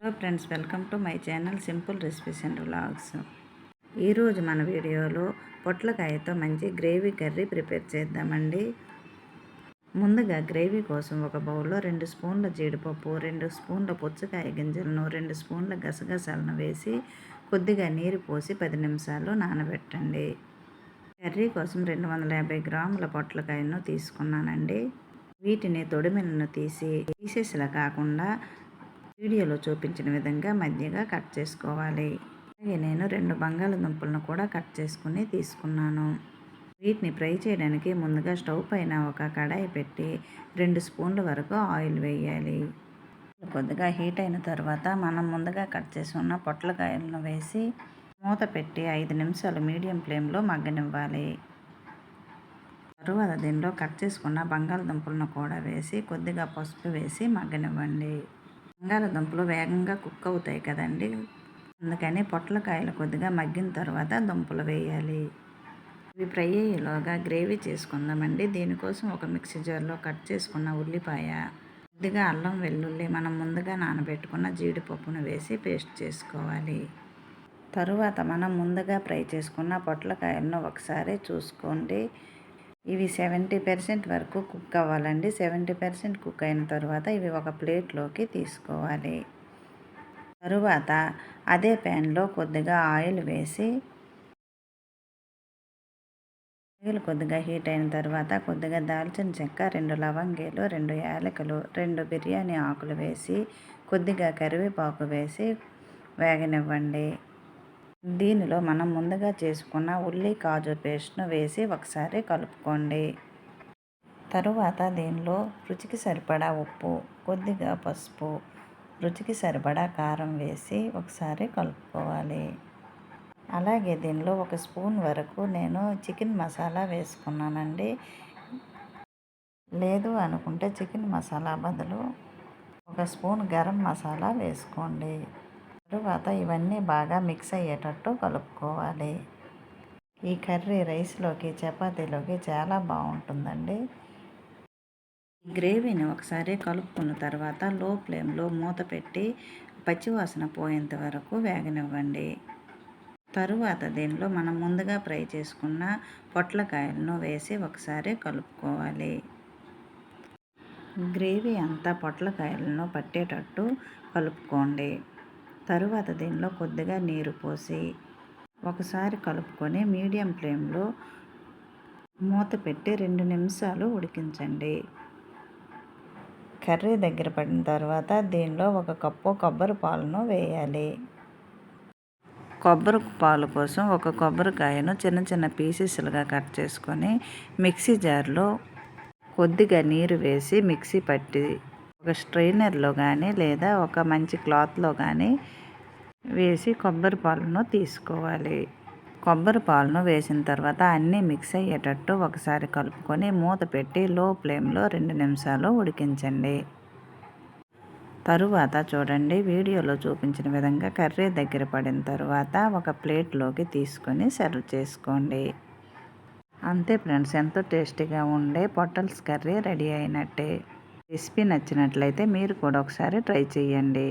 Hello friends, welcome to my channel simple recipes and vlogs. ఈరోజు మన వీడియోలో పొట్లకాయతో మంచి గ్రేవీ కర్రీ ప్రిపేర్ చేద్దామండి. ముందుగా గ్రేవీ కోసం ఒక బౌల్లో 2 స్పూన్ల జీడిపప్పు, 2 స్పూన్ల పుచ్చకాయ గింజలను, 2 స్పూన్ల గసగసాలను వేసి కొద్దిగా నీరు పోసి 10 నిమిషాలు నానబెట్టండి. కర్రీ కోసం 250 గ్రాముల పొట్లకాయను తీసుకున్నానండి. వీటిని తొడిమెలను తీసి పీసెస్లా కాకుండా వీడియోలో చూపించిన విధంగా మధ్యగా కట్ చేసుకోవాలి. అలాగే నేను 2 బంగాళదుంపలను కూడా కట్ చేసుకుని తీసుకున్నాను. వీటిని ఫ్రై చేయడానికి ముందుగా స్టవ్ పైన ఒక కడాయి పెట్టి 2 స్పూన్ల వరకు ఆయిల్ వేయాలి. కొద్దిగా హీట్ అయిన తర్వాత మనం ముందుగా కట్ చేసుకున్న పొట్లకాయలను వేసి మూత పెట్టి 5 నిమిషాలు మీడియం ఫ్లేమ్లో మగ్గనివ్వాలి. తరువాత దీనిలో కట్ చేసుకున్న బంగాళదుంపలను కూడా వేసి కొద్దిగా పసుపు వేసి మగ్గనివ్వండి. బంగాళదుంపలు వేగంగా కుక్ అవుతాయి కదండి, అందుకని పొట్లకాయలు కొద్దిగా మగ్గిన తర్వాత దుంపలు వేయాలి. ఇవి ఫ్రై అయ్యేలోగా గ్రేవీ చేసుకుందామండి. దీనికోసం ఒక మిక్సీ జార్లో కట్ చేసుకున్న ఉల్లిపాయ, కొద్దిగా అల్లం వెల్లుల్లి, మనం ముందుగా నానబెట్టుకున్న జీడిపప్పును వేసి పేస్ట్ చేసుకోవాలి. తరువాత మనం ముందుగా ఫ్రై చేసుకున్న పొట్లకాయలను ఒకసారి చూసుకోండి. ఇవి 70% వరకు కుక్ అవ్వాలండి. 70% కుక్ అయిన తర్వాత ఇవి ఒక ప్లేట్లోకి తీసుకోవాలి. తరువాత అదే ప్యాన్లో కొద్దిగా ఆయిల్ వేసి ఆయిల్ కొద్దిగా హీట్ అయిన తర్వాత కొద్దిగా దాల్చిన చెక్క, 2 లవంగాలు, 2 యాలకులు, 2 బిర్యానీ ఆకులు వేసి కొద్దిగా కరివేపాకు వేసి వేగనివ్వండి. దీనిలో మనం ముందుగా చేసుకున్న ఉల్లి కాజు పేస్ట్ను వేసి ఒకసారి కలుపుకోండి. తరువాత దీనిలో రుచికి సరిపడా ఉప్పు, కొద్దిగా పసుపు, రుచికి సరిపడా కారం వేసి ఒకసారి కలుపుకోవాలి. అలాగే దీనిలో 1 స్పూన్ వరకు నేను చికెన్ మసాలా వేసుకున్నానండి. లేదు అనుకుంటే చికెన్ మసాలా బదులు 1 స్పూన్ గరం మసాలా వేసుకోండి. తరువాత ఇవన్నీ బాగా మిక్స్ అయ్యేటట్టు కలుపుకోవాలి. ఈ కర్రీ రైస్లోకి, చపాతీలోకి చాలా బాగుంటుందండి. ఈ గ్రేవీని ఒకసారి కలుపుకున్న తర్వాత లో ఫ్లేమ్లో మూత పెట్టి పచ్చివాసన పోయేంత వరకు వేగనివ్వండి. తరువాత దీనిలో మనం ముందుగా ఫ్రై చేసుకున్న పొట్లకాయలను వేసి ఒకసారి కలుపుకోవాలి. గ్రేవీ అంతా పొట్లకాయలను పట్టేటట్టు కలుపుకోండి. తరువాత దీనిలో కొద్దిగా నీరు పోసి ఒకసారి కలుపుకొని మీడియం ఫ్లేమ్లో మూత పెట్టి 2 నిమిషాలు ఉడికించండి. కర్రీ దగ్గర పడిన తర్వాత దీనిలో 1 కప్పు కొబ్బరి పాలను వేయాలి. కొబ్బరి పాలు కోసం 1 కొబ్బరికాయను చిన్న చిన్న పీసెస్లుగా కట్ చేసుకొని మిక్సీ జార్లో కొద్దిగా నీరు వేసి మిక్సీ పట్టి ఒక స్ట్రైనర్లో కానీ లేదా ఒక మంచి క్లాత్లో కానీ వేసి కొబ్బరి పాలను తీసుకోవాలి. కొబ్బరి పాలను వేసిన తర్వాత అన్నీ మిక్స్ అయ్యేటట్టు ఒకసారి కలుపుకొని మూత పెట్టి లో ఫ్లేమ్లో 2 నిమిషాలు ఉడికించండి. తరువాత చూడండి, వీడియోలో చూపించిన విధంగా కర్రీ దగ్గర పడిన తర్వాత ఒక ప్లేట్లోకి తీసుకొని సర్వ్ చేసుకోండి. అంతే ఫ్రెండ్స్, ఎంతో టేస్టీగా ఉండే పొట్టల్స్ కర్రీ రెడీ అయినట్టే. రెసిపీ నచ్చినట్లయితే మీరు కూడా ఒకసారి ట్రై చేయండి.